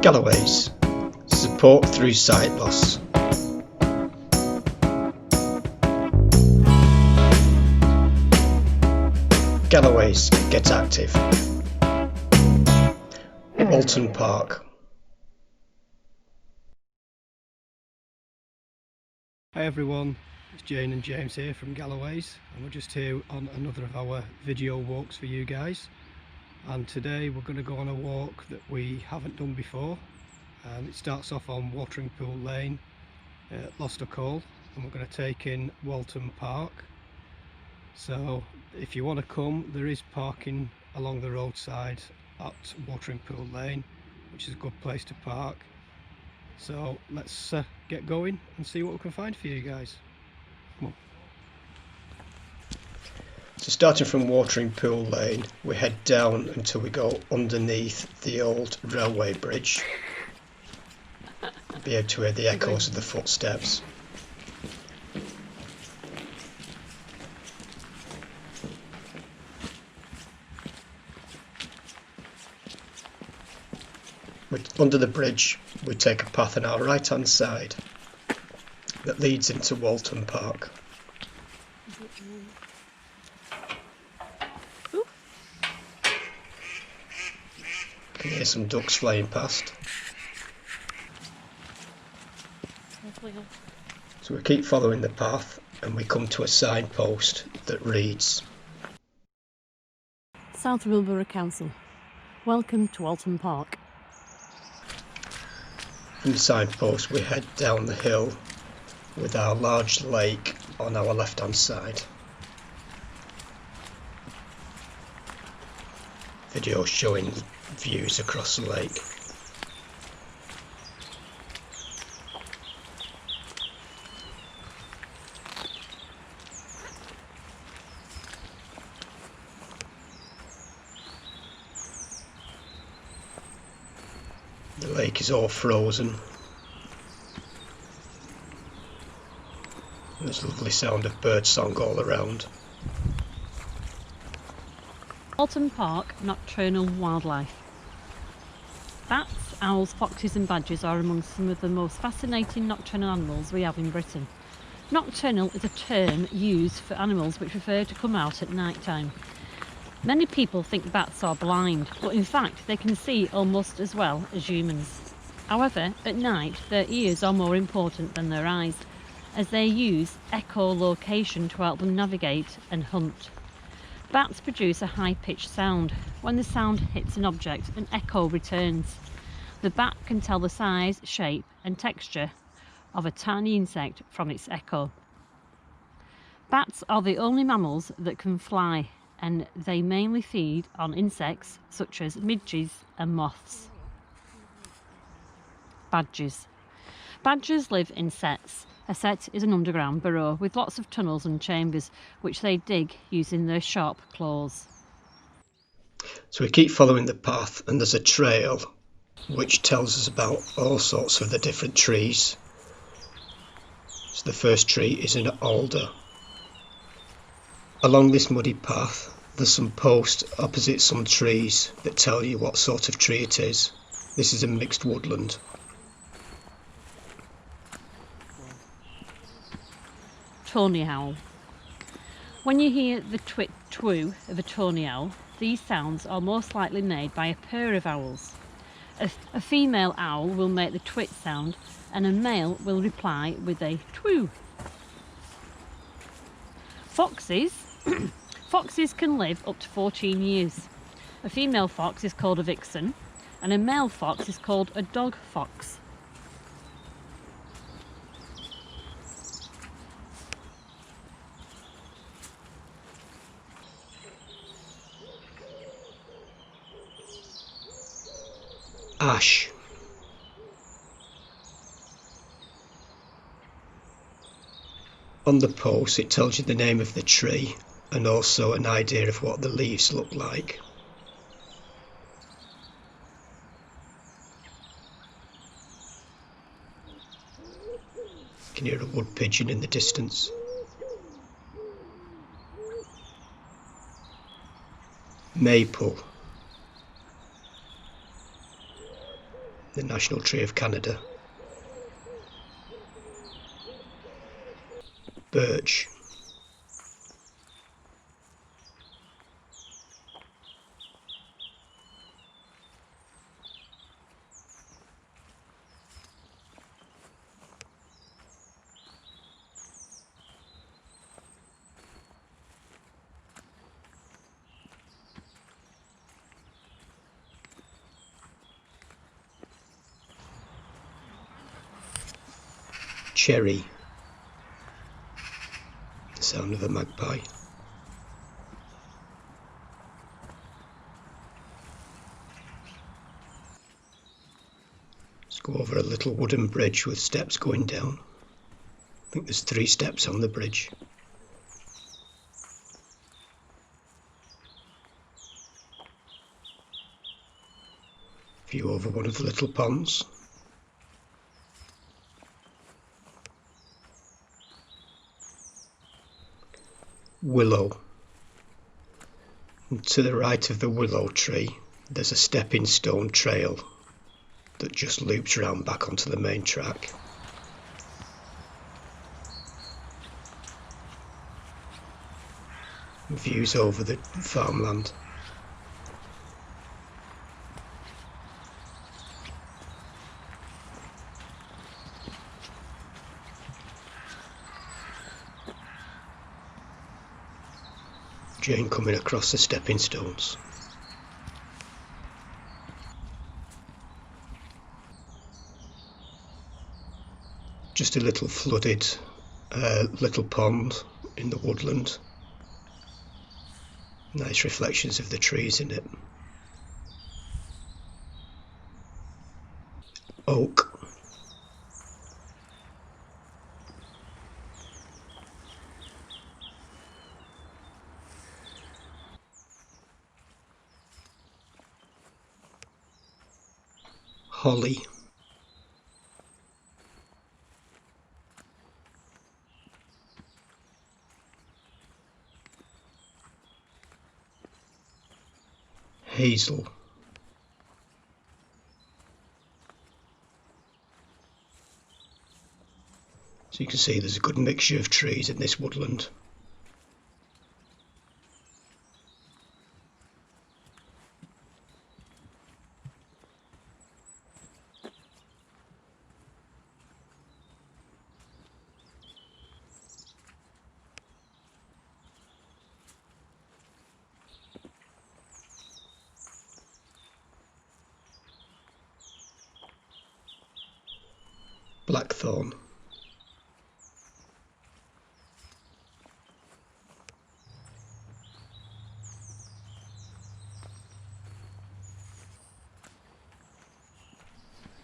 Galloways. Support through sight loss. Galloways, get active. Walton Park. Hi everyone, it's Jane and James here from Galloways, and we're just here on another of our video walks for you guys. And today we're going to go on a walk that we haven't done before. It starts off on Watering Pool Lane, Loster Call, and we're going to take in Walton Park. So if you want to come, there is parking along the roadside at Watering Pool Lane, which is a good place to park. So let's get going and see what we can find for you guys. Come on. So starting from Watering Pool Lane, we head down until we go underneath the old railway bridge. Be able to hear the echoes of the footsteps. Under the bridge, we take a path on our right hand side that leads into Walton Park. You can hear some ducks flying past. So we keep following the path and we come to a signpost that reads South Wilborough Council. Welcome to Walton Park. From the signpost we head down the hill with our large lake on our left hand side. Video showing views across the lake. The lake is all frozen. There's a lovely sound of birdsong all around. Walton Park nocturnal wildlife. Bats, owls, foxes and badgers are among some of the most fascinating nocturnal animals we have in Britain. Nocturnal is a term used for animals which prefer to come out at night time. Many people think bats are blind, but in fact they can see almost as well as humans. However, at night their ears are more important than their eyes, as they use echolocation to help them navigate and hunt. Bats produce a high-pitched sound. When the sound hits an object, an echo returns. The bat can tell the size, shape and texture of a tiny insect from its echo. Bats are the only mammals that can fly, and they mainly feed on insects such as midges and moths. Badgers. Badgers live in setts. A sett is an underground burrow with lots of tunnels and chambers which they dig using their sharp claws. So we keep following the path and there's a trail which tells us about all sorts of the different trees. So the first tree is an alder. Along this muddy path there's some posts opposite some trees that tell you what sort of tree it is. This is a mixed woodland. Tawny owl. When you hear the twit-twoo of a tawny owl, these sounds are most likely made by a pair of owls. A female owl will make the twit sound and a male will reply with a twoo. Foxes. Foxes can live up to 14 years. A female fox is called a vixen and a male fox is called a dog fox. Ash. On the post it tells you the name of the tree and also an idea of what the leaves look like. You can hear a wood pigeon in the distance. Maple. the national tree of Canada. Birch. Cherry. The sound of a magpie. Let's go over a little wooden bridge with steps going down. I think there's 3 steps on the bridge. View over one of the little ponds. Willow. And to the right of the willow tree there's a stepping stone trail that just loops round back onto the main track. Views over the farmland. Jane coming across the stepping stones. Just a little flooded little pond in the woodland. Nice reflections of the trees in it. Oak. Holly. Hazel. So you can see there's a good mixture of trees in this woodland. Blackthorn.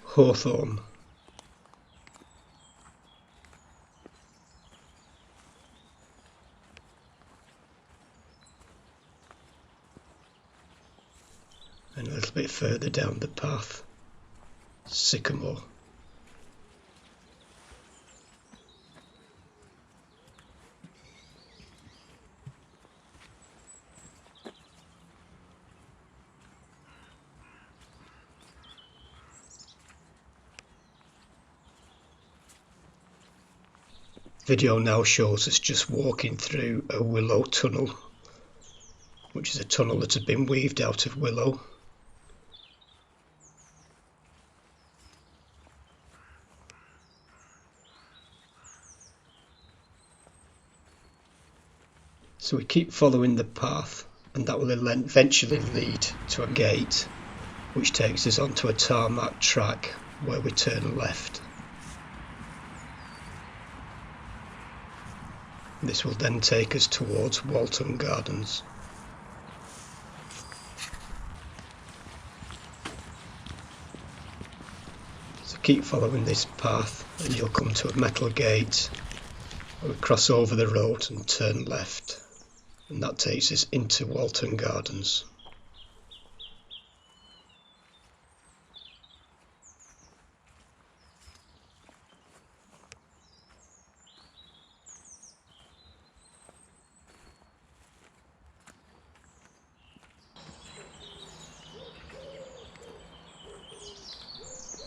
Hawthorn. And a little bit further down the path, sycamore. Video now shows us just walking through a willow tunnel, which is a tunnel that had been weaved out of willow. So we keep following the path, and that will eventually lead to a gate which takes us onto a tarmac track where we turn left. This will then take us towards Walton Gardens. So keep following this path and you'll come to a metal gate where we cross over the road and turn left, and that takes us into Walton Gardens.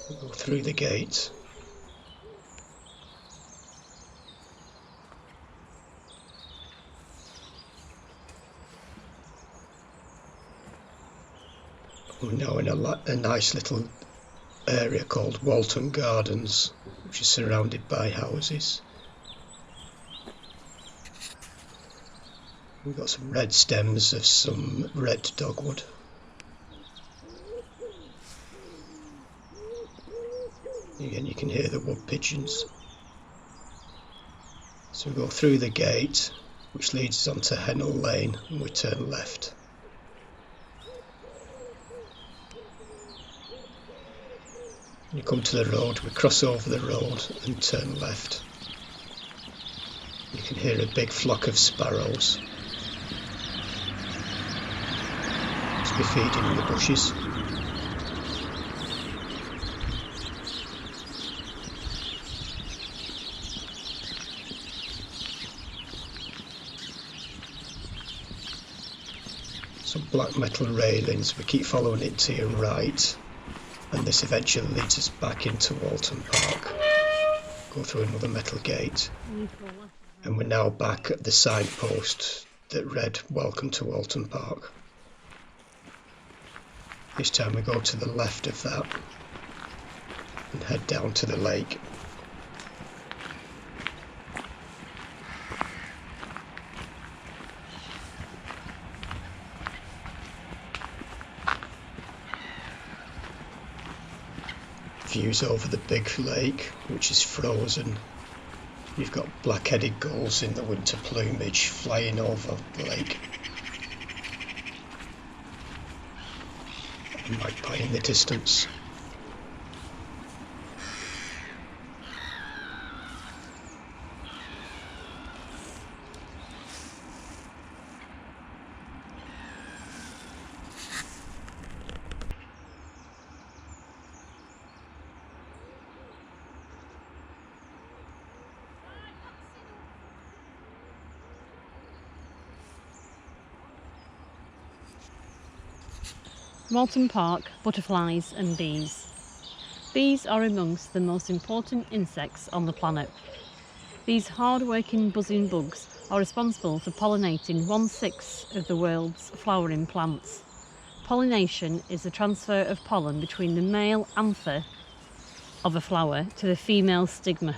We'll go through the gate. We're now in a nice little area called Walton Gardens, which is surrounded by houses. We've got some red stems of some red dogwood. Again, you can hear the wood pigeons. So we go through the gate, which leads us onto Hennell Lane, and we turn left. When you come to the road, we cross over the road and turn left. You can hear a big flock of sparrows. Must be feeding in the bushes. Some black metal railings. We keep following it to your right, and this eventually leads us back into Walton Park. Go through another metal gate, and we're now back at the signpost that read "Welcome to Walton Park." This time we go to the left of that and head down to the lake. Views over the big lake, which is frozen. You've got black-headed gulls in the winter plumage flying over the lake. A magpie in the distance. Walton Park, butterflies and bees. Bees are amongst the most important insects on the planet. These hard-working buzzing bugs are responsible for pollinating 1/6 of the world's flowering plants. Pollination is the transfer of pollen between the male anther of a flower to the female stigma.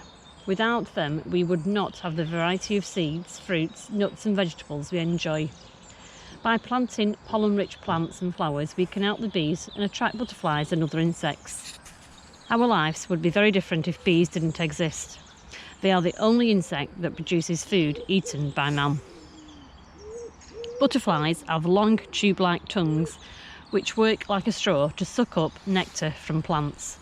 Without them, we would not have the variety of seeds, fruits, nuts and vegetables we enjoy. By planting pollen-rich plants and flowers, we can help the bees and attract butterflies and other insects. Our lives would be very different if bees didn't exist. They are the only insect that produces food eaten by man. Butterflies have long tube-like tongues which work like a straw to suck up nectar from plants.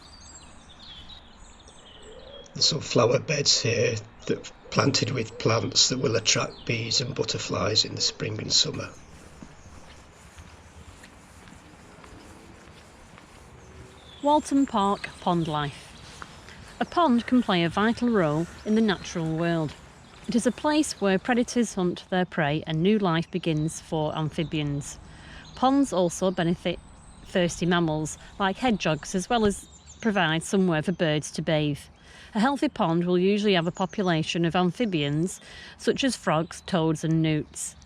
There's some flower beds here that planted with plants that will attract bees and butterflies in the spring and summer. Walton Park pond life. A pond can play a vital role in the natural world. It is a place where predators hunt their prey and new life begins for amphibians. Ponds also benefit thirsty mammals like hedgehogs, as well as provide somewhere for birds to bathe. A healthy pond will usually have a population of amphibians such as frogs, toads and newts.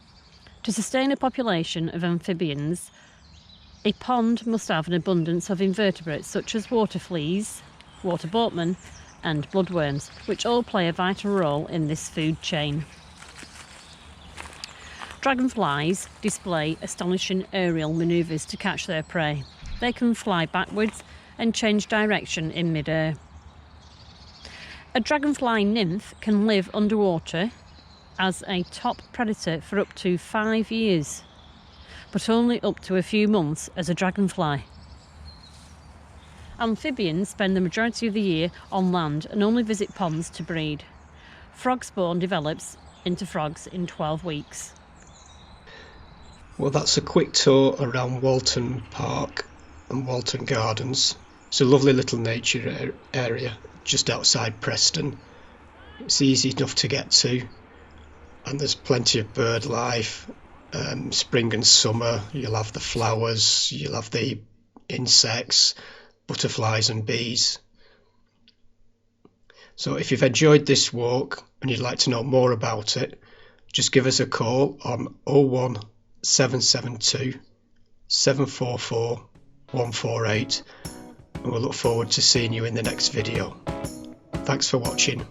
To sustain a population of amphibians, a pond must have an abundance of invertebrates such as water fleas, water boatmen and bloodworms, which all play a vital role in this food chain. Dragonflies display astonishing aerial manoeuvres to catch their prey. They can fly backwards and change direction in mid-air. A dragonfly nymph can live underwater as a top predator for up to 5 years, but only up to a few months as a dragonfly. Amphibians spend the majority of the year on land and only visit ponds to breed. Frog spawn develops into frogs in 12 weeks. Well, that's a quick tour around Walton Park and Walton Gardens. It's a lovely little nature area just outside Preston. It's easy enough to get to, and there's plenty of bird life. Spring and summer, you'll have the flowers, you'll have the insects, butterflies and bees. So if you've enjoyed this walk and you'd like to know more about it, just give us a call on 01772 744 148 and we'll look forward to seeing you in the next video. Thanks for watching.